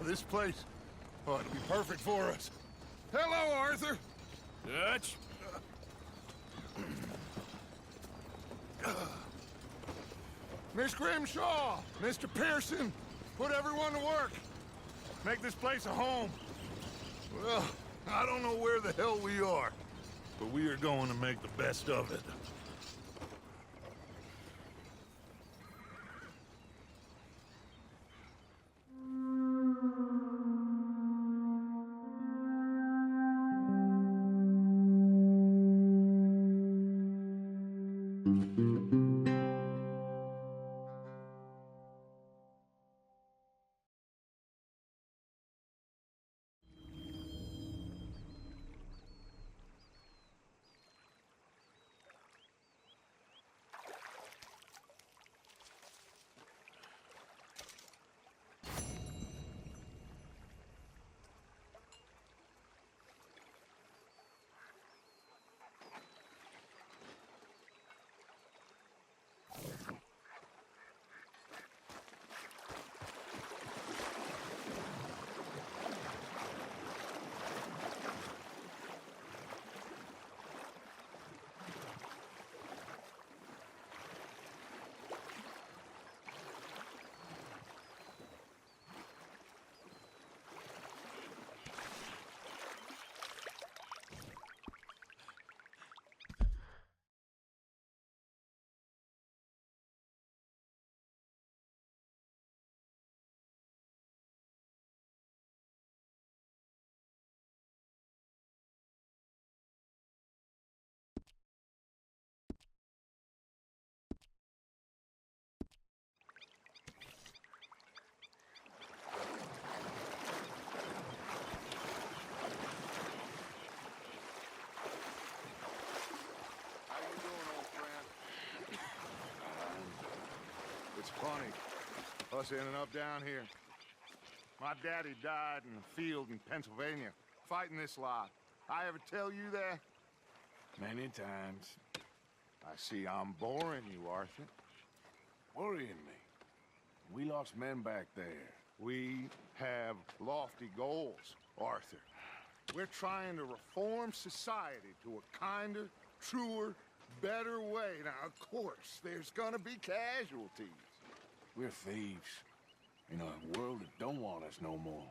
Oh, this place. Oh, it'd be perfect for us. Hello, Arthur. Dutch? Miss Grimshaw, Mr. Pearson, put everyone to work. Make this place a home. Well, I don't know where the hell we are, but we are going to make the best of it. It's funny, us ending up down here. My daddy died in the field in Pennsylvania, fighting this lot. I ever tell you that? Many times. I see I'm boring you, Arthur. Worrying me. We lost men back there. We have lofty goals, Arthur. We're trying to reform society to a kinder, truer, better way. Now, of course, there's gonna be casualties. We're thieves. In a world that don't want us no more.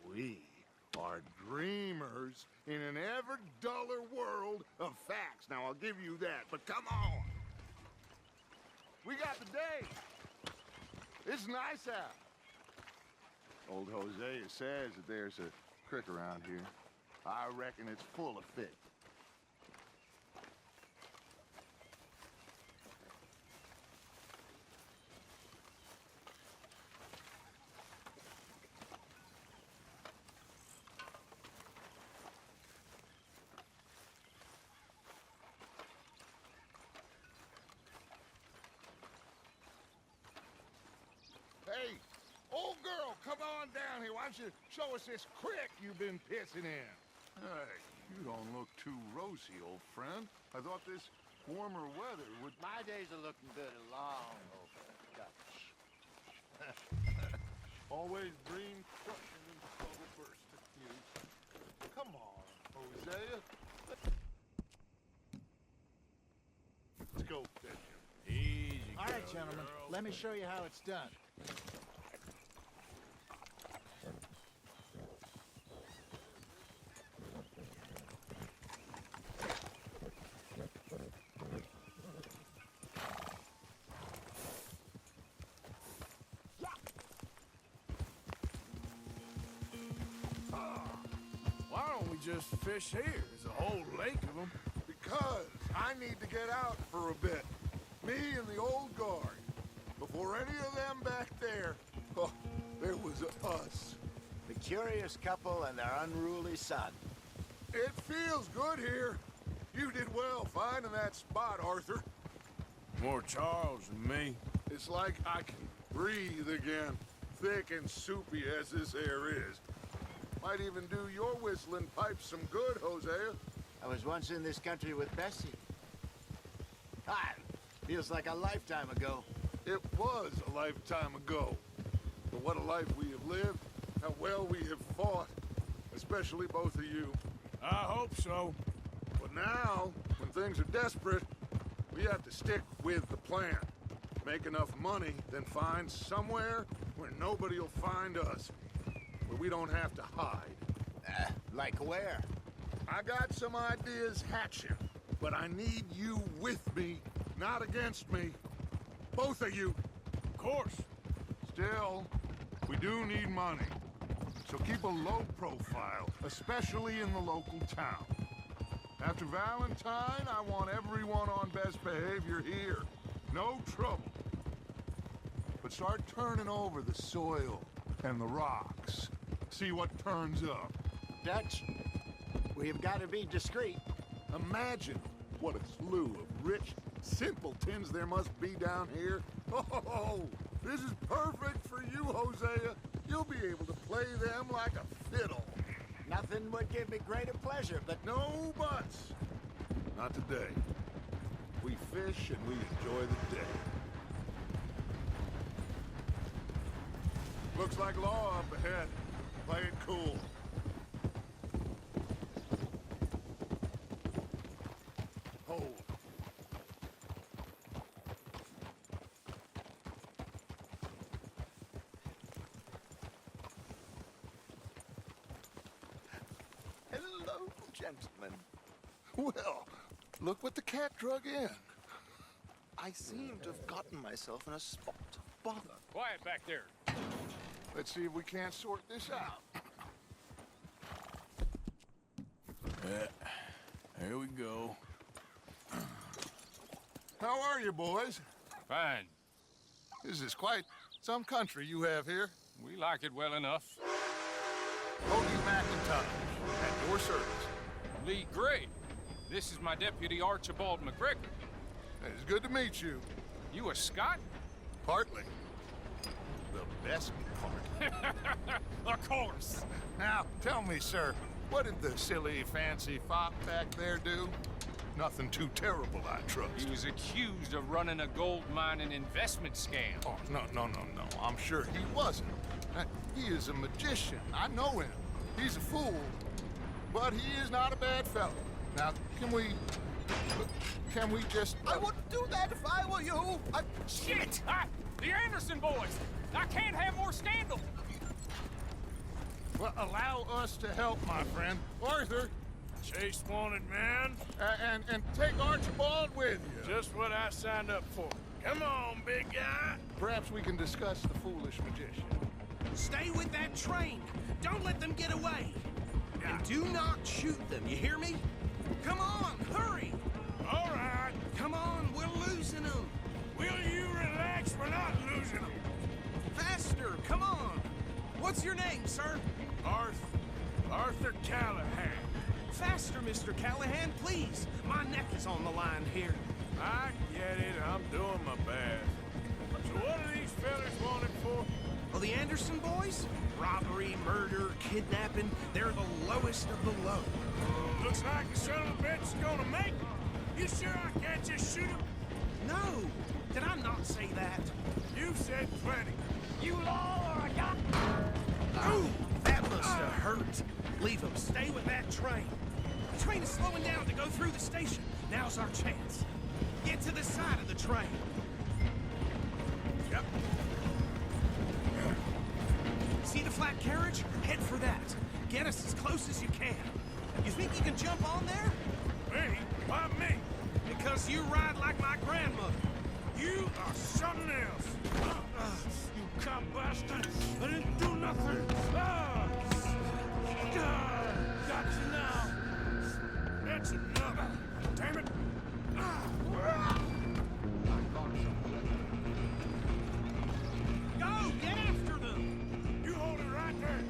We are dreamers in an ever duller world of facts. Now, I'll give you that, but come on. We got the day. It's nice out. Old Hosea says that there's a creek around here. I reckon it's full of fish. Hey, old girl, come on down here. Why don't you show us this creek you've been pissing in? Hey, you don't look too rosy, old friend. I thought this warmer weather would... My days are looking good and long over, Dutch. Always dream crushing and bubble bursting you. Come on, Hosea. Let's go, Benjamin. Easy, All right, gentlemen, let me show you how it's done. Why don't we just fish here? There's a whole lake of them. Because I need to get out for a bit. Me and the old guard. Before any of them back there, oh, there was us. The curious couple and their unruly son. It feels good here. You did well finding that spot, Arthur. More Charles than me. It's like I can breathe again. Thick and soupy as this air is. Might even do your whistling pipes some good, Hosea. I was once in this country with Bessie. God, feels like a lifetime ago. It was a lifetime ago. But what a life we have lived. how well we have fought, especially both of you. I hope so. But now, when things are desperate, we have to stick with the plan. Make enough money, then find somewhere where nobody will find us. Where we don't have to hide. Like where? I got some ideas hatching, but I need you with me, not against me. Both of you. Of course. Still, we do need money. So keep a low profile, especially in the local town. After Valentine, I want everyone on best behavior here. No trouble. But start turning over the soil and the rocks. See what turns up. Dutch, we've got to be discreet. Imagine what a slew of rich simpletons there must be down here. Oh, this is perfect for you, Hosea. You'll be able to play them like a fiddle. Nothing would give me greater pleasure, but No buts. Not today. We fish and we enjoy the day. Looks like law up ahead. Play it cool. Hold. hello, gentlemen. Well, look what the cat drug in. I seem to have gotten myself in a spot of bother. Quiet back there. Let's see if we can't sort this out. Here we go. How are you, boys? Fine. This is quite some country you have here. We like it well enough. Cody McIntosh, at your service. Lee Gray. This is my deputy Archibald McGregor. It's good to meet you. You a Scot? Partly. The best part. Of course. Now, tell me, sir, what did the silly, fancy fop back there do? Nothing too terrible, I trust. He was accused of running a gold mining investment scam. Oh, no. I'm sure he wasn't. He is a magician. I know him. He's a fool. But he is not a bad fellow. Now, can we just... I wouldn't do that if I were you. Shit! The Anderson boys! I can't have more scandal! Well, allow us to help, my friend. Arthur, Chase wanted man. and take Archibald with you. Just what I signed up for. Come on, big guy. Perhaps we can discuss the foolish magician. Stay with that train. Don't let them get away. And do not shoot them, you hear me? Come on, hurry! All right. Come on, we're losing them. Will you relax? We're not losing them. Faster, come on. What's your name, sir? Arthur Callahan. Faster, Mr. Callahan, please. My neck is on the line here. I get it. I'm doing my best. So what are these fellas wanted for? Oh, the Anderson boys? Robbery, murder, kidnapping. They're the lowest of the low. Looks like the son of a bitch is gonna make it. You sure I can't just shoot him? No, did I not say that? You said plenty. You law or I got... Ooh, that must have hurt. Leave them. Stay with that train. The train is slowing down to go through the station. Now's our chance. Get to the side of the train. Yep. See the flat carriage? Head for that. Get us as close as you can. You think you can jump on there? Me? Why me? Because you ride like my grandmother. You are something else. You cop bastard. I didn't do nothing. Got you now. That's enough. Damn it. Go! Get after them! You hold it right there.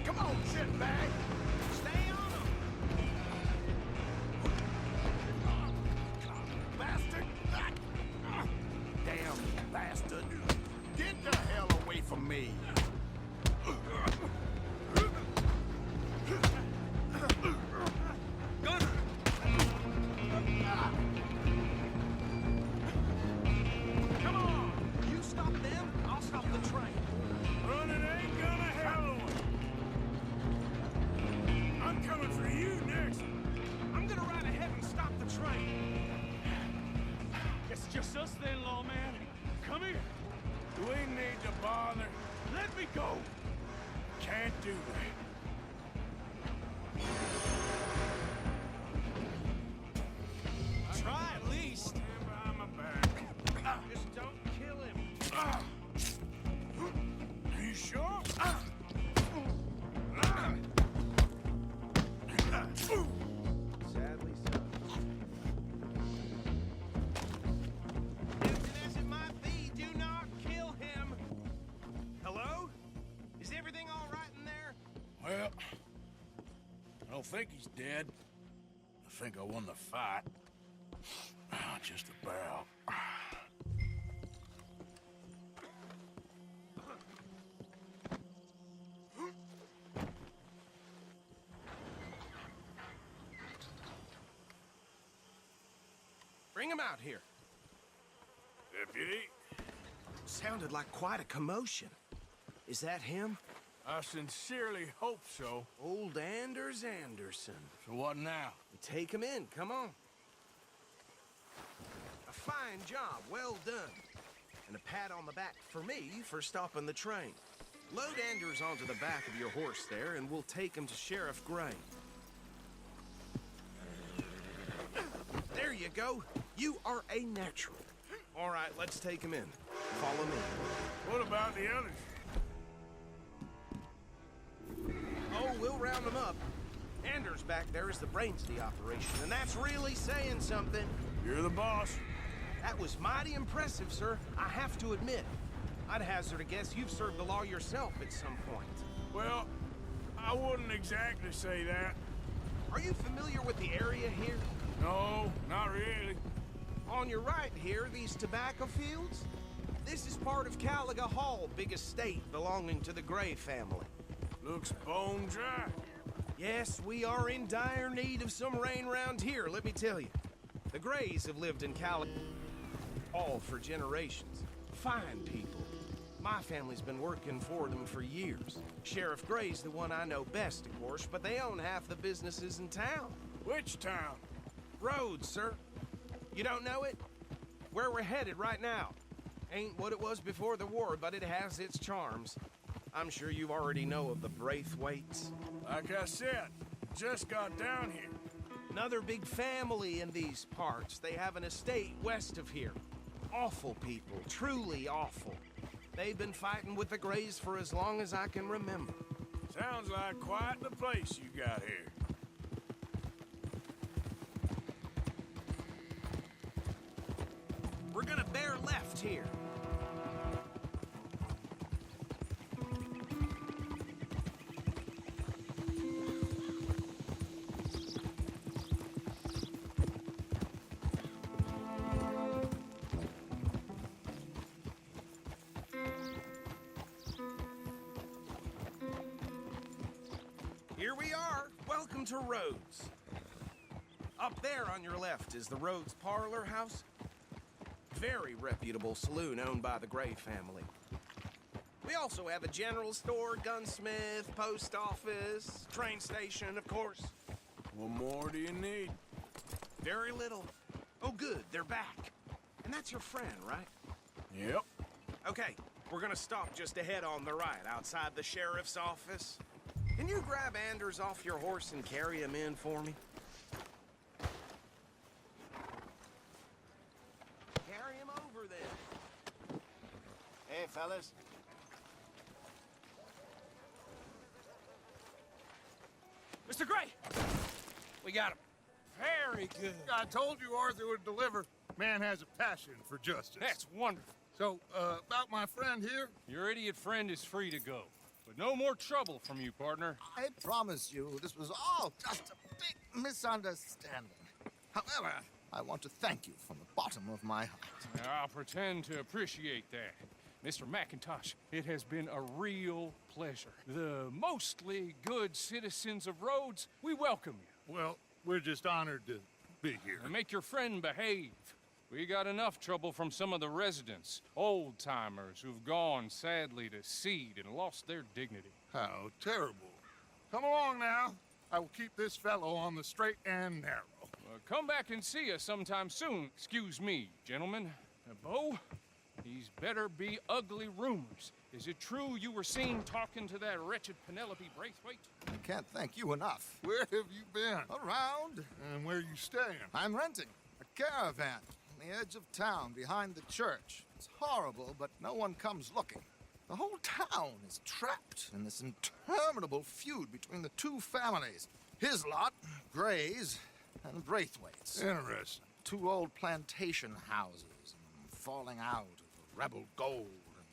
Come on, shitbag. Stay on them! Bastard. go. Can't do that. Try at least. Stand behind my back. Just don't kill him. You sure? Sadly so. Tempted as it might be, do not kill him. Hello? Is everything all right in there? Well, I don't think he's dead. I think I won the fight. Just about. Bring him out here. Deputy, Sounded like quite a commotion. Is that him? I sincerely hope so. Old Anders Anderson. So what now? Take him in, come on. A fine job, well done. And a pat on the back for me for stopping the train. Load Anders onto the back of your horse there, and we'll take him to Sheriff Gray. There you go. You are a natural. All right, let's take him in. Follow me. What about the others? Oh, we'll round them up. Anders back there is the brains of the operation, and that's really saying something. You're the boss. That was mighty impressive, sir. I have to admit. I'd hazard a guess you've served the law yourself at some point. Well, I wouldn't exactly say that. Are you familiar with the area here? No, not really. On your right here, these tobacco fields? This is part of Caliga Hall, big estate belonging to the Gray family. Looks bone dry. Yes, we are in dire need of some rain round here, let me tell you. The Grays have lived in Caliga Hall for generations. Fine people. My family's been working for them for years. Sheriff Gray's the one I know best, of course, but they own half the businesses in town. Which town? Rhodes, sir. You don't know it? Where we're headed right now. Ain't what it was before the war, but it has its charms. I'm sure you already know of the Braithwaites. Like I said, just got down here. Another big family in these parts. They have an estate west of here. Awful people, truly awful. They've been fighting with the Grays for as long as I can remember. Sounds like quite the place you got here. We're gonna bear left here. Here we are. Welcome to Rhodes. Up there on your left is the Rhodes Parlor House. Very reputable saloon owned by the Gray family. We also have a general store, gunsmith, post office, train station, of course. What more do you need? Very little. Oh, good, they're back. And that's your friend, right? Yep. Okay, we're gonna stop just ahead on the right, outside the sheriff's office. Can you grab Anders off your horse and carry him in for me? Carry him over then. Hey, fellas. Mr. Gray! We got him. Very good. I told you Arthur would deliver. Man has a passion for justice. That's wonderful. So, about my friend here, Your idiot friend is free to go. But no more trouble from you, partner. I promise you, this was all just a big misunderstanding. However, I want to thank you from the bottom of my heart. I'll pretend to appreciate that. Mr. McIntosh, it has been a real pleasure. The mostly good citizens of Rhodes, we welcome you. well, we're just honored to be here. And make your friend behave. We got enough trouble from some of the residents, old-timers who've gone, sadly, to seed and lost their dignity. How terrible. Come along now. I will keep this fellow on the straight and narrow. Come back and see us sometime soon. Excuse me, gentlemen. Bo, these better be ugly rumors Is it true you were seen talking to that wretched Penelope Braithwaite? I can't thank you enough. Where have you been? Around, And where you staying? I'm renting a caravan on the edge of town behind the church. It's horrible, but no one comes looking. The whole town is trapped in this interminable feud between the two families. His lot, Gray's, and Braithwaite's. Interesting. Two old plantation houses, and falling out over rebel gold,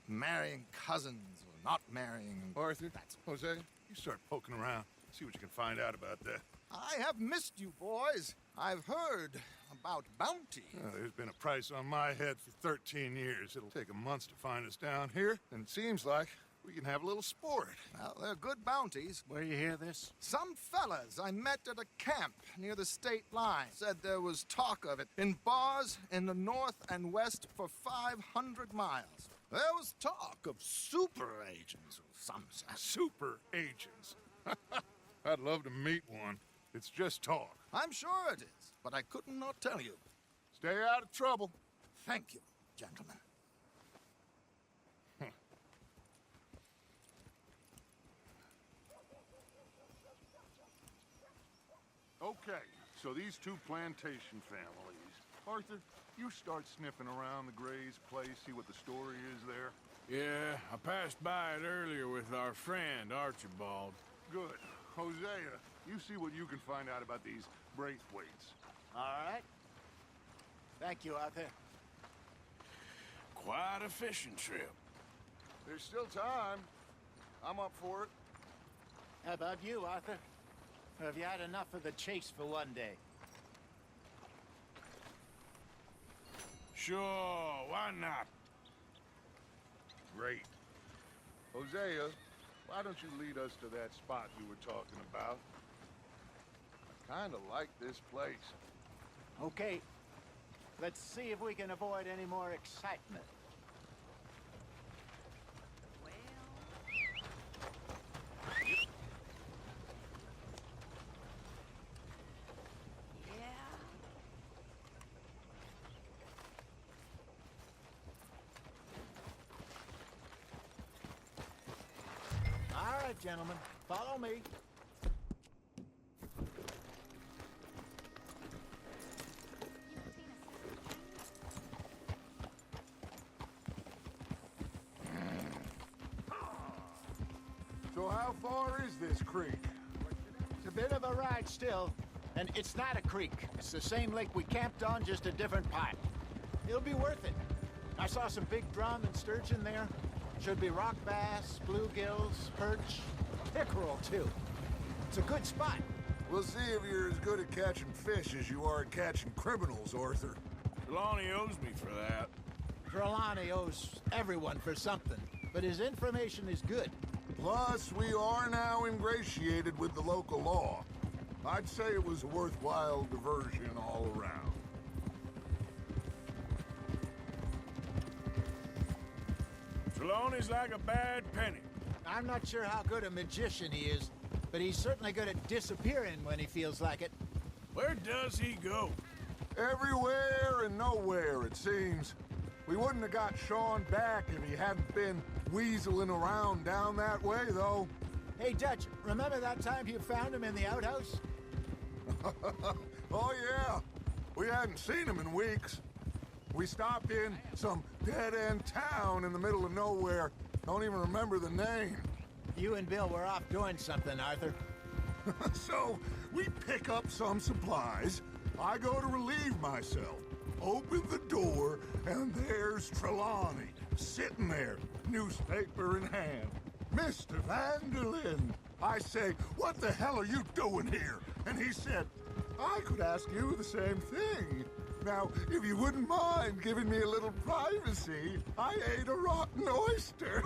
and marrying cousins or not marrying. Arthur, Jose, you start poking around. See what you can find out about that. I have missed you, boys. I've heard about bounty. There's been a price on my head for 13 years. It'll take a month to find us down here, and it seems like we can have a little sport. Well, they're good bounties. Where you hear this? Some fellas I met at a camp near the state line said there was talk of it in bars in the north and west for 500 miles. There was talk of super agents of some sort. Super agents. I'd love to meet one. It's just talk. I'm sure it is, but I could not tell you. Stay out of trouble. Thank you, gentlemen. Okay, so these two plantation families. Arthur, you start sniffing around the Gray's place, see what the story is there. Yeah, I passed by it earlier with our friend, Archibald. Good. Hosea, you see what you can find out about these Braithwaites. All right. Thank you, Arthur. Quite a fishing trip. There's still time. I'm up for it. How about you, Arthur? Or have you had enough of the chase for one day? Sure, why not? Great. Hosea, why don't you lead us to that spot you were talking about? I kind of like this place. Okay. Let's see if we can avoid any more excitement. All right, gentlemen, follow me. So how far is this creek? It's a bit of a ride still, and it's not a creek. It's the same lake we camped on, just a different part. It'll be worth it. I saw some big drum and sturgeon there. Should be rock bass, bluegills, perch, pickerel too. It's a good spot. We'll see if you're as good at catching fish as you are at catching criminals, Arthur. Trelawney owes me for that. Trelawney owes everyone for something, but his information is good. Plus, we are now ingratiated with the local law. I'd say it was a worthwhile diversion all around. Trelawney's like a bad penny. I'm not sure how good a magician he is, but he's certainly good at disappearing when he feels like it. Where does he go? Everywhere and nowhere, it seems. We wouldn't have got Sean back if he hadn't been weaseling around down that way, though. Hey, Dutch, remember that time you found him in the outhouse? Oh, yeah. We hadn't seen him in weeks. We stopped in some dead-end town in the middle of nowhere. Don't even remember the name. You and Bill were off doing something, Arthur. So, we pick up some supplies. I go to relieve myself. Open the door, and there's Trelawney, sitting there, newspaper in hand. Mr. Vanderlyn. I say, what the hell are you doing here? And he said, I could ask you the same thing. Now, if you wouldn't mind giving me a little privacy, I ate a rotten oyster.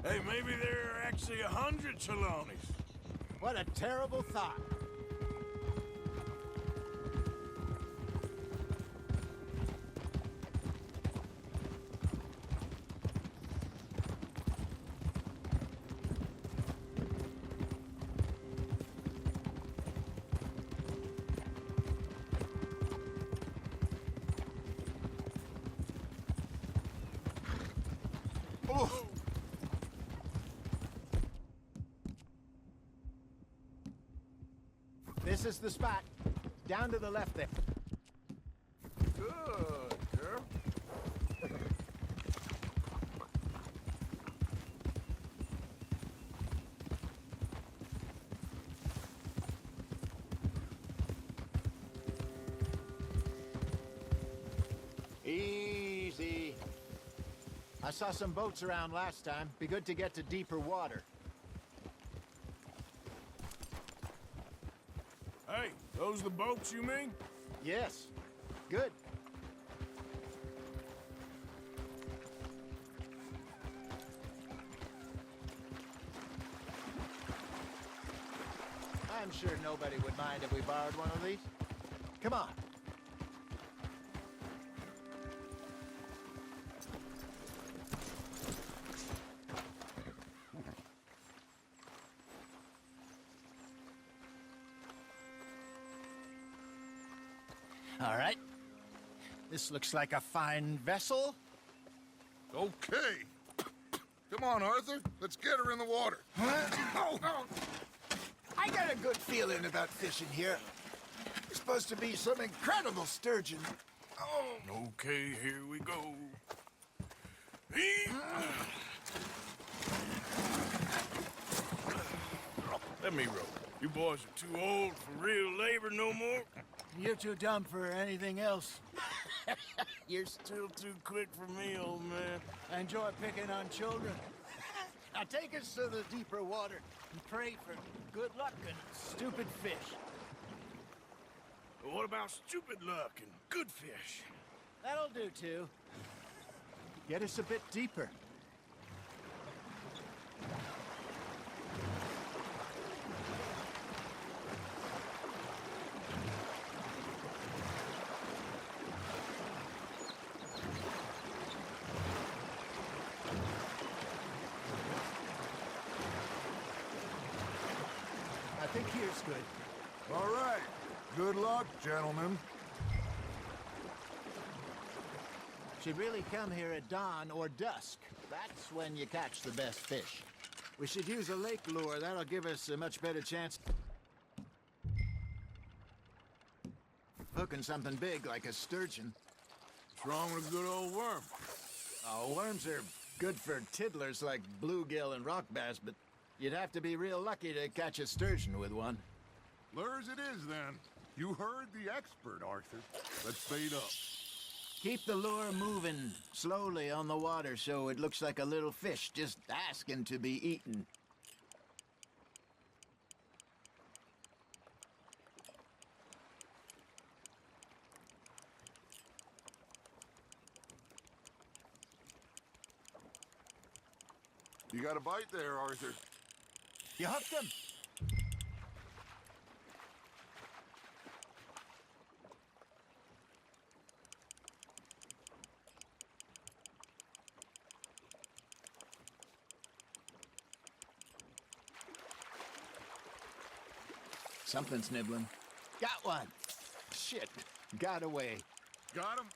Hey, maybe there are actually 100 Trelawneys. What a terrible thought. Oh. This is the spot. Down to the left there. Good girl. Easy. I saw some boats around last time. Be good to get to deeper water. Hey, those the boats you mean? Yes. Good. I'm sure nobody would mind if we borrowed one of these. Come on. All right. This looks like a fine vessel. Okay. Come on, Arthur. Let's get her in the water. I got a good feeling about fishing here. It's supposed to be some incredible sturgeon. Okay, here we go. Let me row. You boys are too old for real labor no more. You're too dumb for anything else. You're still too quick for me, old man. I enjoy picking on children. Now take us to the deeper water and pray for good luck and stupid fish. What about stupid luck and good fish? That'll do, too. Get us a bit deeper. I think here's good. All right. Good luck, gentlemen. Should really come here at dawn or dusk. That's when you catch the best fish. We should use a lake lure. That'll give us a much better chance hooking something big like a sturgeon. What's wrong with a good old worm? Oh, worms are good for tiddlers like bluegill and rock bass, but you'd have to be real lucky to catch a sturgeon with one. Lures it is, then. You heard the expert, Arthur. Let's bait up. Keep the lure moving slowly on the water so it looks like a little fish just asking to be eaten. You got a bite there, Arthur. You hooked him. Something's nibbling. Got one. Shit. Got away. Got him?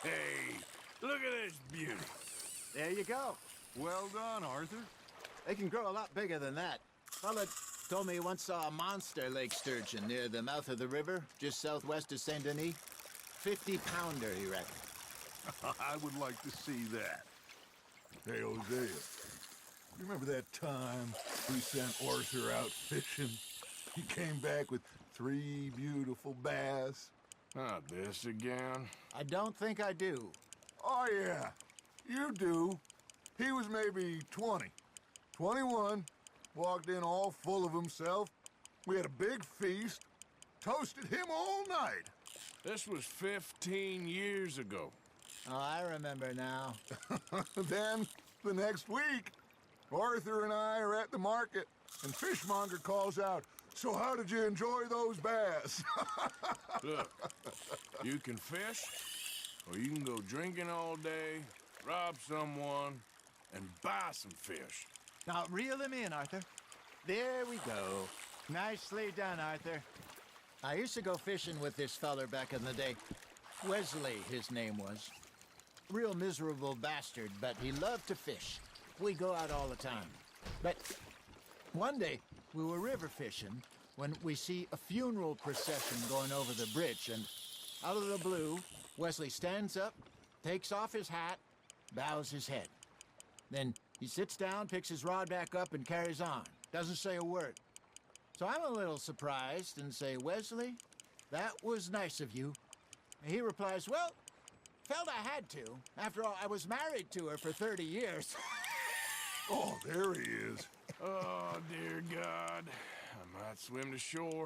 Hey, look at this beauty. There you go. Well done, Arthur. They can grow a lot bigger than that. Fella told me he once saw a monster lake sturgeon near the mouth of the river, just southwest of Saint Denis. 50-pounder, he reckoned. I would like to see that. Hey, Hosea, you remember that time we sent Arthur out fishing? He came back with 3 beautiful bass. Not this again. I don't think I do. Oh, yeah, you do. He was maybe 20, 21, walked in all full of himself. We had a big feast, toasted him all night. This was 15 years ago. Oh, I remember now. Then, the next week, Arthur and I are at the market, and Fishmonger calls out, "So how did you enjoy those bass?" Look, you can fish, or you can go drinking all day, rob someone, and buy some fish. Now, reel him in, Arthur. There we go. Nicely done, Arthur. I used to go fishing with this feller back in the day. Wesley, his name was. Real miserable bastard, but he loved to fish. We go out all the time. But one day, we were river fishing when we see a funeral procession going over the bridge, and out of the blue, Wesley stands up, takes off his hat, bows his head. Then he sits down, picks his rod back up, and carries on. Doesn't say a word. So I'm a little surprised and say, Wesley, that was nice of you. And he replies, well, felt I had to. After all, I was married to her for 30 years. Oh, there he is. Oh, dear God. I might swim to shore.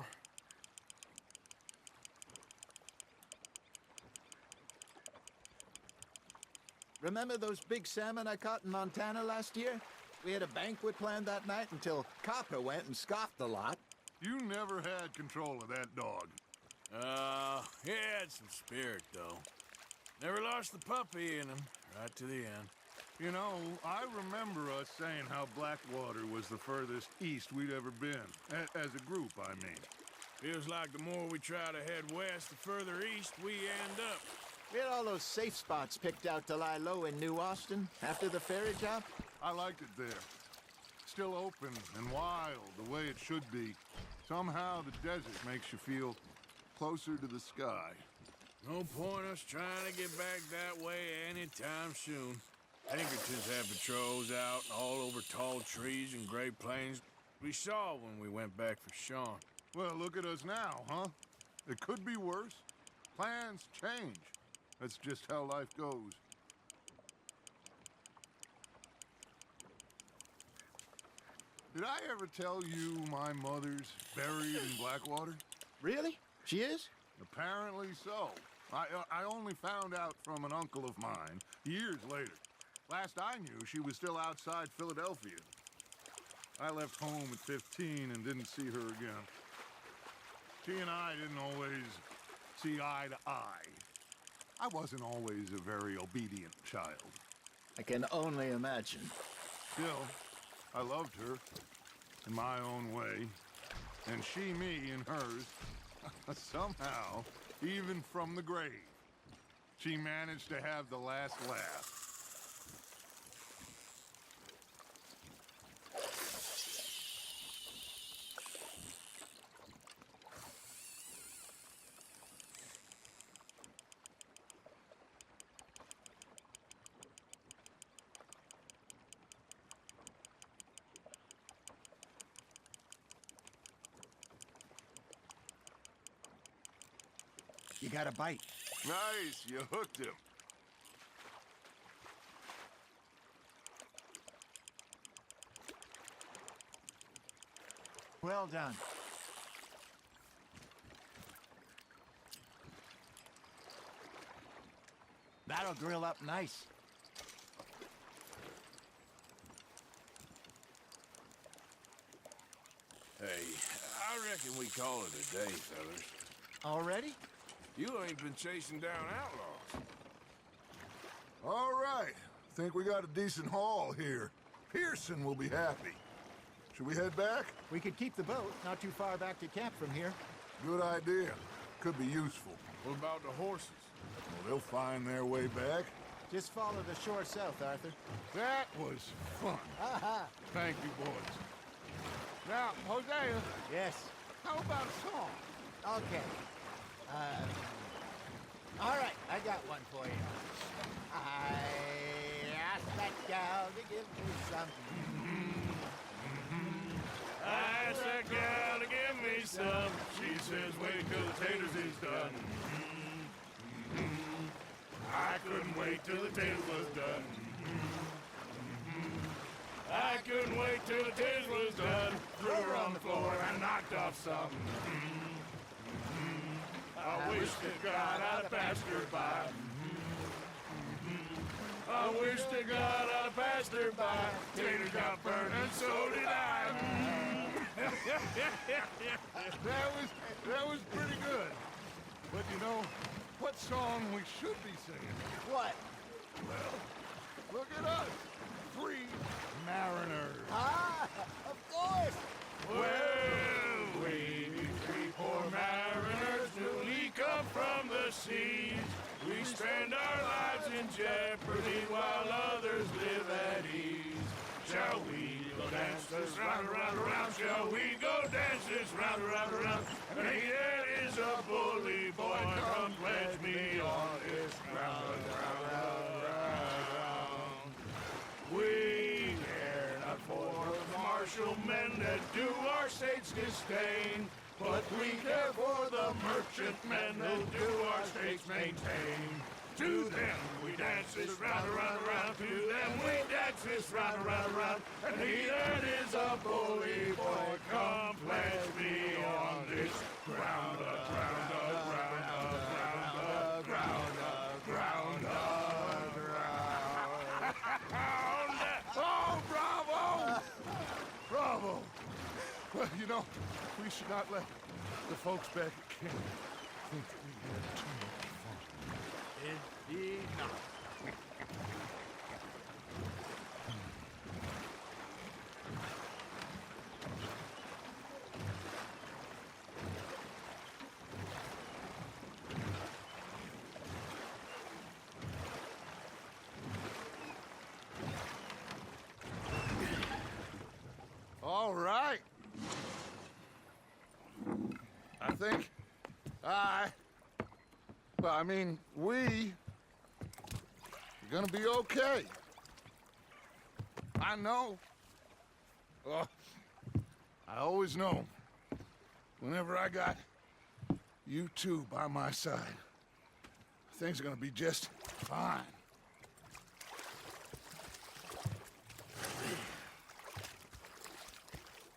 Remember those big salmon I caught in Montana last year? We had a banquet planned that night until Copper went and scoffed the lot. You never had control of that dog. He had some spirit, though. Never lost the puppy in him, right to the end. You know, I remember us saying how Blackwater was the furthest east we'd ever been. As a group, I mean. Feels like the more we try to head west, the further east we end up. We had all those safe spots picked out to lie low in New Austin after the ferry job. I liked it there. Still open and wild, the way it should be. Somehow the desert makes you feel closer to the sky. No point us trying to get back that way anytime soon. Pinkertons have patrols out all over tall trees and Great Plains. We saw when we went back for Sean. Well, look at us now, huh? It could be worse. Plans change. That's just how life goes. Did I ever tell you my mother's buried in Blackwater? Really? She is? Apparently so. I only found out from an uncle of mine years later. Last I knew, she was still outside Philadelphia. I left home at 15 and didn't see her again. She and I didn't always see eye to eye. I wasn't always a very obedient child. I can only imagine. Still, I loved her in my own way, and she me in hers. Somehow, even from the grave, she managed to have the last laugh. You got a bite. Nice, you hooked him. Well done. That'll grill up nice. Hey, I reckon we call it a day, fellas. Already? You ain't been chasing down outlaws. All right. Think we got a decent haul here. Pearson will be happy. Should we head back? We could keep the boat not too far back to camp from here. Good idea. Could be useful. What about the horses? Well, they'll find their way back. Just follow the shore south, Arthur. That was fun. Aha! Thank you, boys. Now, Hosea, Yes. how about a song? Okay. All right, I got one for you. I asked that gal to give me some. I asked that gal to give me some. She says, wait till the taters is done. I couldn't wait till the taters was done. I couldn't wait till the taters was done. Threw her on the floor and knocked off some. I wish to God I'd passed her by. I wish to God I'd passed her by. Tater got burned and so did I. That was pretty good. But you know, what song we should be singing. What? Well, look at us. 3 mariners. Ah, of course! Well, we 3 poor mariners, newly come from the seas. We spend our lives in jeopardy while others live at ease. Shall we go dance this round, around, around? Shall we go dance this round, around, around? And he that is a bully boy, come pledge me on this ground, round, round. We care not for the martial men that do our state's disdain, but we care for the merchantmen that do our states maintain. To them we dance this round, around, around. To them we dance this round, around, around. And he that is a bully boy, come pledge me on this ground, ground, ground, ground, ground, ground. Oh, bravo! Bravo! Well, you know, we should not let the folks back at camp think that we had too much fun. Indeed not. All right. I think we are gonna be okay. I know. I always know. Whenever I got you two by my side, things are gonna be just fine.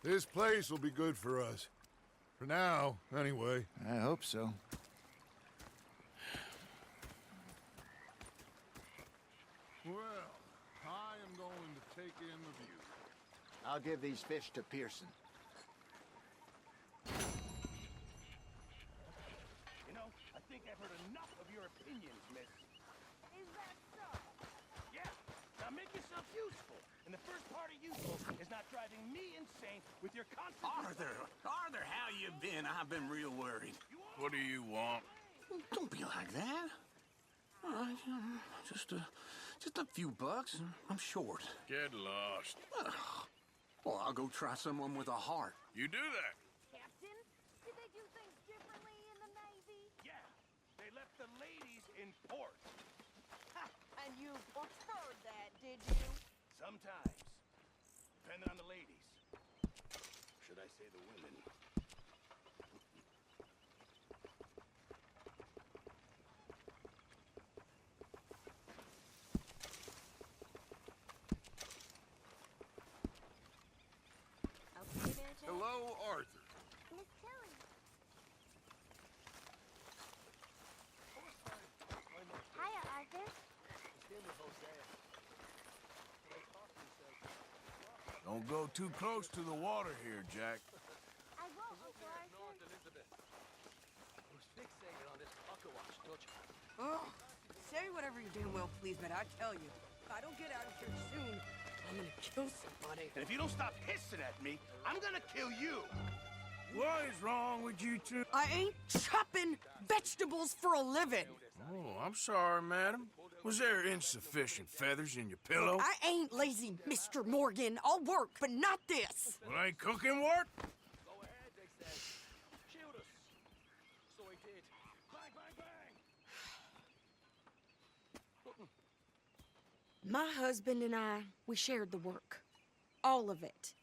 This place will be good for us. For now, anyway. I hope so. Well, I am going to take in the view. I'll give these fish to Pearson. You know, I think I've heard enough of your opinions, miss. Is that so? Yeah, now make yourself useful. And the first part of useful is not driving me insane with your constant... Arthur, how you been? I've been real worried. What do you want? Don't be like that. All right, just a few bucks. I'm short. Get lost. Well, I'll go try someone with a heart. You do that. Captain, did they do things differently in the Navy? Yeah, they left the ladies in port. Ha! And you preferred that, did you? Sometimes. Depending on the ladies. Should I say the women? Okay, there, Jack. Hello, Arthur. Miss Kelly. Hiya, Arthur. Don't go too close to the water here, Jack. I won't, Uncle Arthur. Oh, say whatever you damn well please, but I tell you, if I don't get out of here soon, I'm gonna kill somebody. And if you don't stop hissing at me, I'm gonna kill you. What is wrong with you two? I ain't chopping vegetables for a living. Oh, I'm sorry, madam. Was there insufficient feathers in your pillow? I ain't lazy, Mr. Morgan. I'll work, but not this. Well, ain't cooking work? Go ahead, they said. Shoot us. So he did. Bang, bang, bang. My husband and I, we shared the work. All of it.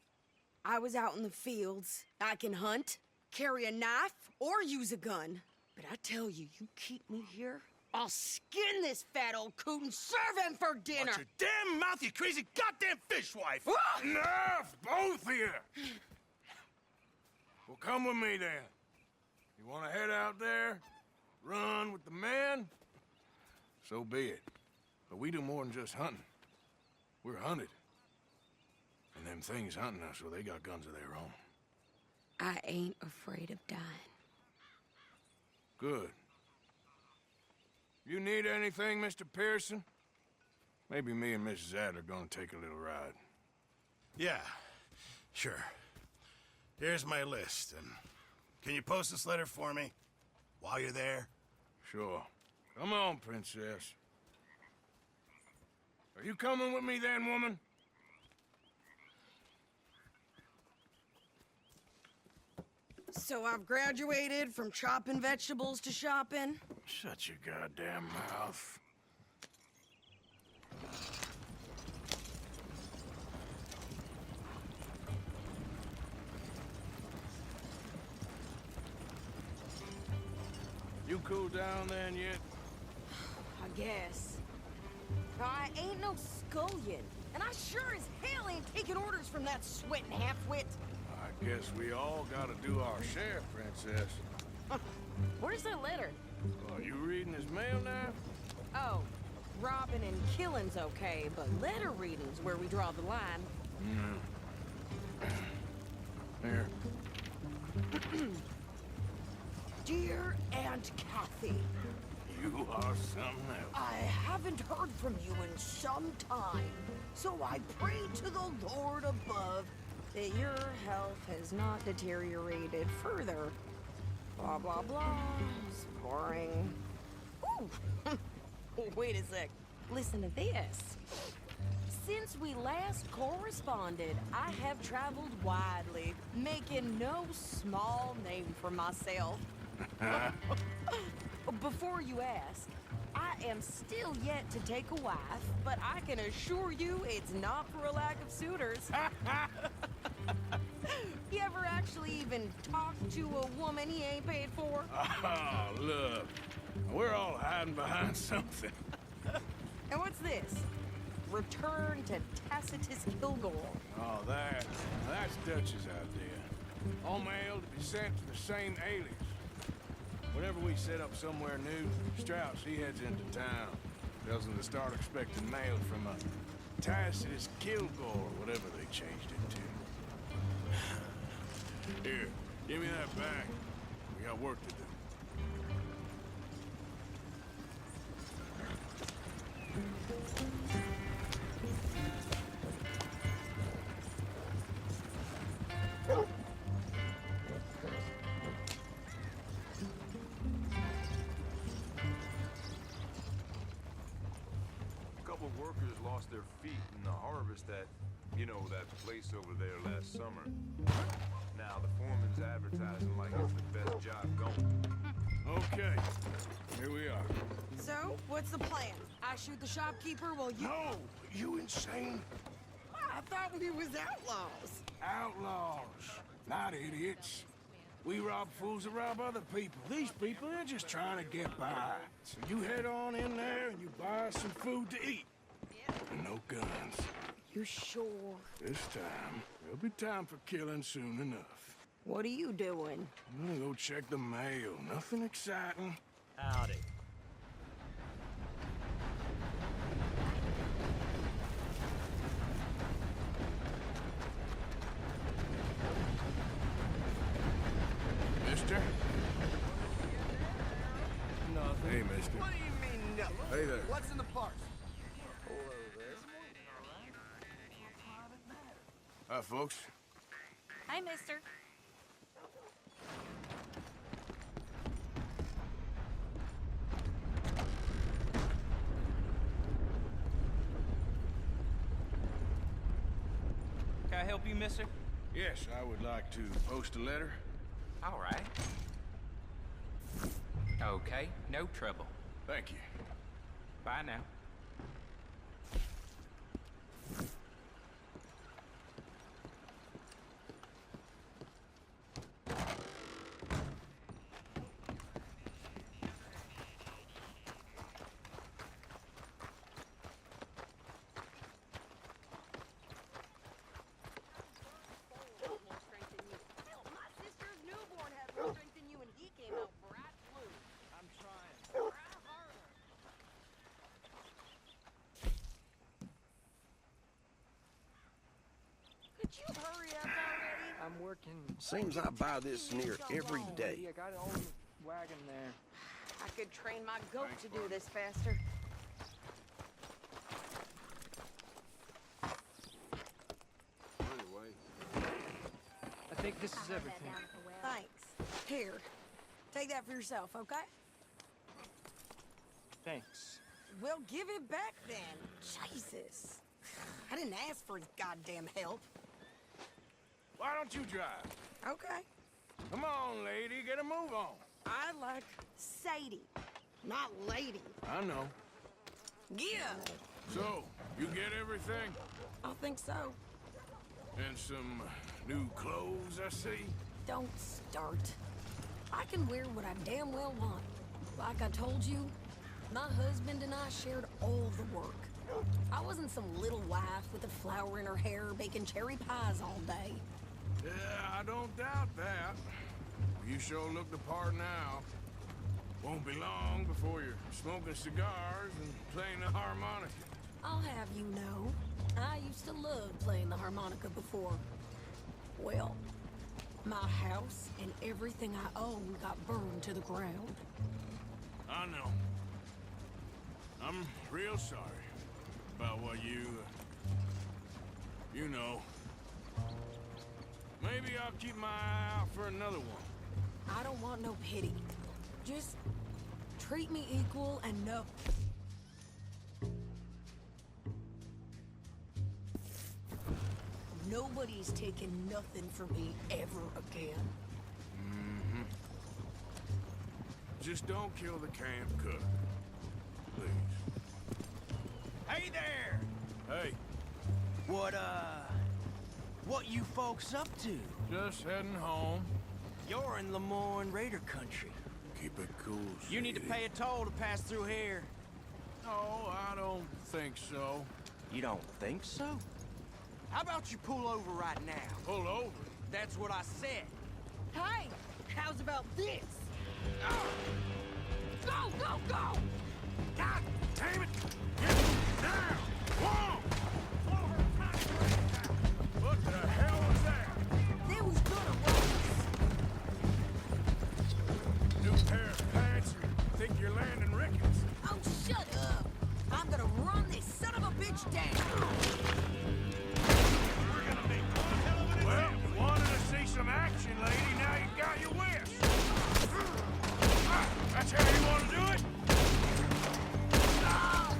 I was out in the fields. I can hunt, carry a knife, or use a gun. But I tell you, you keep me here, I'll skin this fat old coot and serve him for dinner. Watch your damn mouth, you crazy goddamn fishwife! Enough, both of you! Well, come with me, then. You want to head out there, run with the men? So be it. But we do more than just hunting. We're hunted. And them things hunting us, well, they got guns of their own. I ain't afraid of dying. Good. You need anything, Mr. Pearson? Maybe me and Mrs. Adler gonna take a little ride. Yeah, sure. Here's my list, and can you post this letter for me while you're there? Sure. Come on, Princess. Are you coming with me then, woman? So I've graduated from chopping vegetables to shopping. Shut your goddamn mouth. You cool down then yet? I guess. I ain't no scullion, and I sure as hell ain't taking orders from that sweating half-wit. I guess we all gotta do our share, Princess. Where's that letter? Are you reading his mail now? Oh, robbing and killing's okay, but letter reading's where we draw the line. Here. Dear Aunt Kathy, You are something else. I haven't heard from you in some time, so I pray to the Lord above that your health has not deteriorated further. Blah, blah, blah. It's boring. Ooh! Wait a sec. Listen to this. Since we last corresponded, I have traveled widely, making no small name for myself. Before you ask, I am still yet to take a wife, but I can assure you it's not for a lack of suitors. You ever actually even talked to a woman he ain't paid for? Oh, look. We're all hiding behind something. And what's this? Return to Tacitus Kilgore. Oh, that's Dutch's idea. All mail to be sent to the same alias. Whenever we set up somewhere new, Strauss, he heads into town. Tells them to start expecting mail from a Tacitus Kilgore, or whatever they changed it to. Here, give me that back. We got work to do. Workers lost their feet in the harvest at, that place over there last summer. Now the foreman's advertising like it's the best job going. Okay, here we are. So, what's the plan? I shoot the shopkeeper while you... No! You insane? I thought we was outlaws. Outlaws, not idiots. We rob fools that rob other people. These people, they're just trying to get by. So you head on in there and you buy us some food to eat. And no guns. You sure? This time, there'll be time for killing soon enough. What are you doing? I'm gonna go check the mail. Nothing exciting. Howdy. Mister? Nothing. Hey, mister. What do you mean, no? Hey there. What's in the parcel? Hi, folks. Hi, mister. Can I help you, mister? Yes, I would like to post a letter. All right. Okay, no trouble. Thank you. Bye now. Could you hurry up already? I'm working. Seems I buy this near every day. I got it all in the wagon there. I could train my goat to do this faster. I think this is everything. Thanks. Here, take that for yourself, okay? Thanks. Well, give it back then. Jesus. I didn't ask for his goddamn help. Why don't you drive? Okay. Come on, lady, get a move on. I like Sadie, not lady. I know. Yeah. So, you get everything? I think so. And some new clothes, I see? Don't start. I can wear what I damn well want. Like I told you, my husband and I shared all the work. I wasn't some little wife with a flower in her hair baking cherry pies all day. Yeah, I don't doubt that. You sure look the part now. Won't be long before you're smoking cigars and playing the harmonica. I'll have you know, I used to love playing the harmonica before. Well, my house and everything I own got burned to the ground. I know. I'm real sorry about what you know. Maybe I'll keep my eye out for another one. I don't want no pity. Just treat me equal and know. Nobody's taking nothing from me ever again. Mm-hmm. Just don't kill the camp cook. Please. Hey there! Hey, What you folks up to? just heading home. You're in Lemoyne Raider country. Keep it cool, You need to Sadie. pay a toll to pass through here. No, I don't think so. You don't think so? How about you pull over right now? Pull over? That's what I said. Hey, how's about this? Go, go, go! God damn it! Get down! Whoa! What the hell was that? They was gonna run us. New pair of pants? You think you're landing Ricketts? Oh, shut up! I'm gonna run this son of a bitch down! Well, you wanted to see some action, lady. Now you got your wish. That's how you want to do it?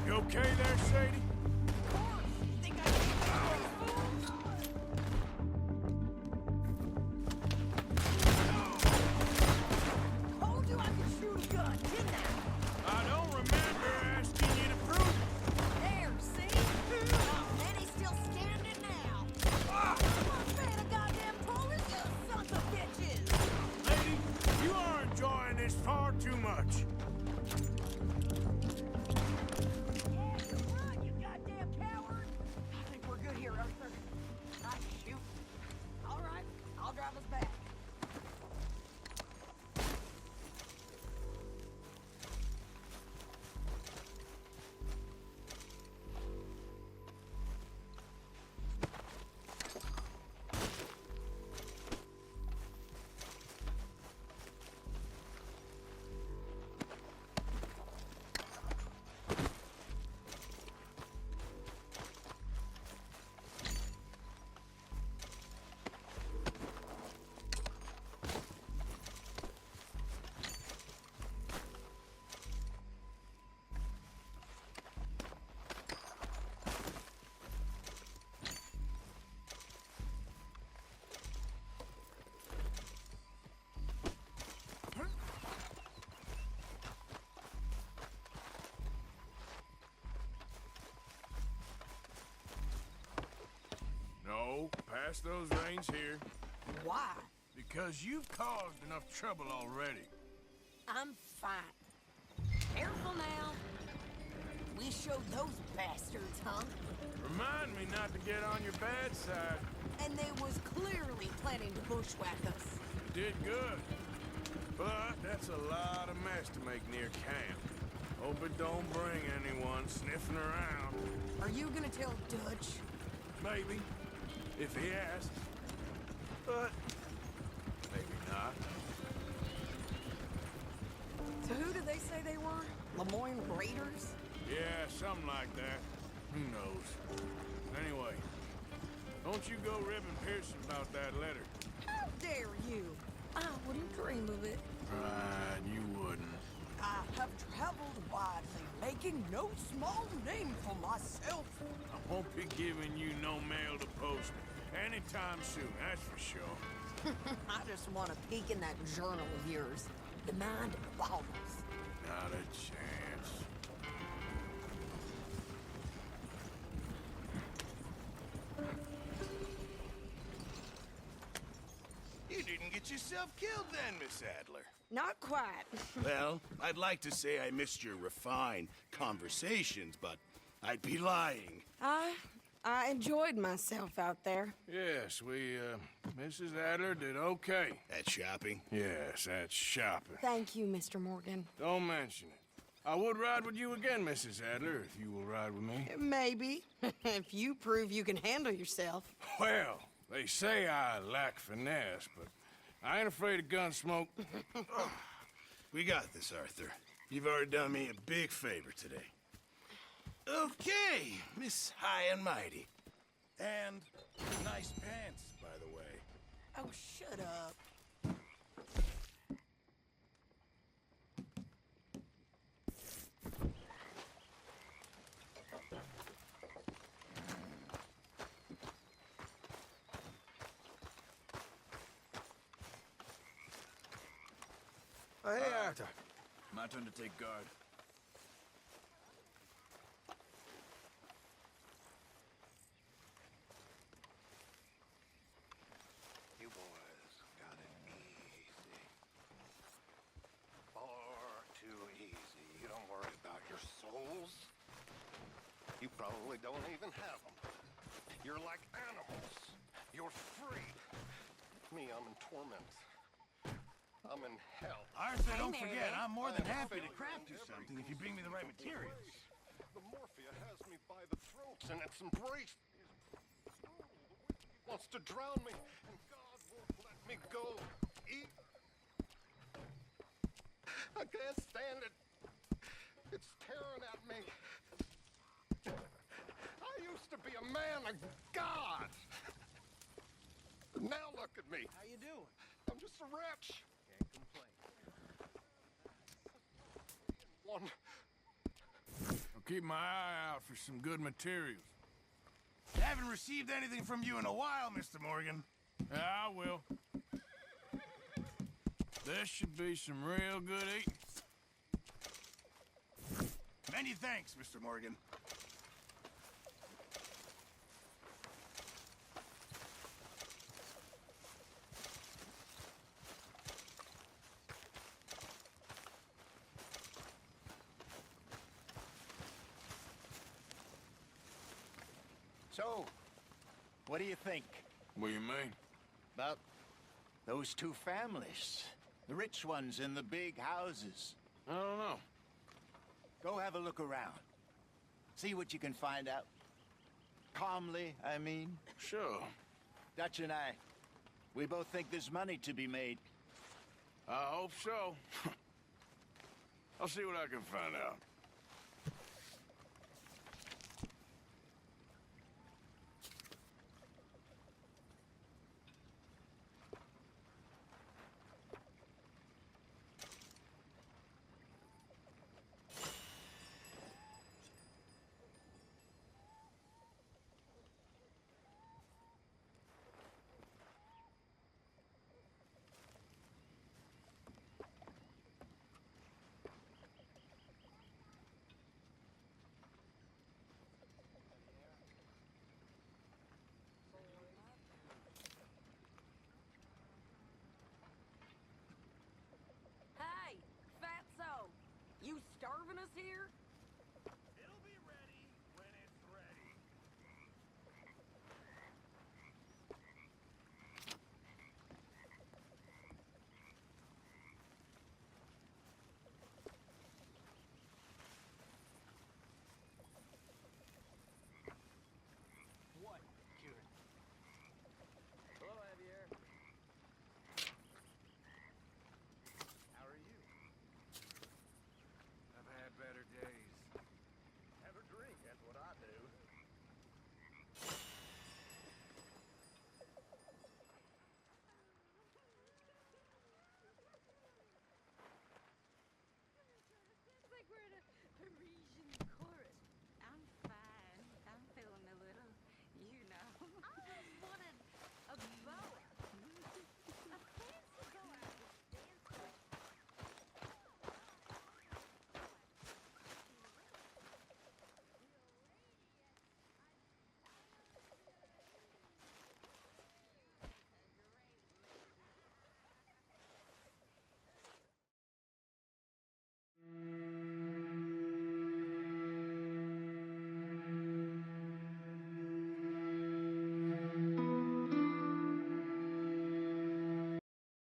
You okay there, Sadie? Of course! Think I can Told you I could shoot a gun, didn't I? I don't remember asking you to prove it. There, see? Oh, and he's still standing now. I'm paying a goddamn toll, you sons of bitches! Lady, you are enjoying this far too much. Yeah, you're right, you goddamn coward! I think we're good here, Arthur. Not shoot. All right, I'll drive us back. No, pass those reins here. Why? Because you've caused enough trouble already. I'm fine. Careful now. We showed those bastards, huh? Remind me not to get on your bad side. And they was clearly planning to bushwhack us. You did good. But that's a lot of mess to make near camp. Hope it don't bring anyone sniffing around. Are you gonna tell Dutch? Maybe. If he asks. But maybe not. So who did they say they were? Lemoyne Raiders? Yeah, something like that. Who knows? Anyway, don't you go ribbing Pearson about that letter. How dare you? I wouldn't dream of it. Right, you wouldn't. I have traveled widely, making no small name for myself. I won't be giving you no mail to post anytime soon, that's for sure. I just want a peek in that journal of yours. The mind boggles. Not a chance. You didn't get yourself killed then, Miss Adler. Not quite. Well, I'd like to say I missed your refined conversations, but I'd be lying. I enjoyed myself out there. Yes, Mrs. Adler did okay. At shopping? Yes, that's shopping. Thank you, Mr. Morgan. Don't mention it. I would ride with you again, Mrs. Adler, if you will ride with me. Maybe. If you prove you can handle yourself. Well, they say I lack finesse, but I ain't afraid of gun smoke. We got this, Arthur. You've already done me a big favor today. Okay, Miss High and Mighty. And nice pants, by the way. Oh, shut up. Hey, Arthur. My turn to take guard. You boys got it easy. Far too easy. You don't worry about your souls. You probably don't even have them. You're like animals. You're free. Me, I'm in torment. I'm in hell. Arthur, don't forget, I'm more than happy to craft you something if you bring me the right materials. The morphia has me by the throats and it's embraced. It wants to drown me, and God won't let me go. I can't stand it. It's tearing at me. I used to be a man of God. But now look at me. How you doing? I'm just a wretch. Can't complain. One. I'll keep my eye out for some good materials. Haven't received anything from you in a while, Mr. Morgan. Yeah, I will. There should be some real good eating. Many thanks, Mr. Morgan. So, what do you think What do you mean? about those two families? The rich ones in the big houses. I don't know. Go have a look around. See what you can find out. Calmly, I mean. Sure. Dutch and I, we both think there's money to be made. I hope so. I'll see what I can find out.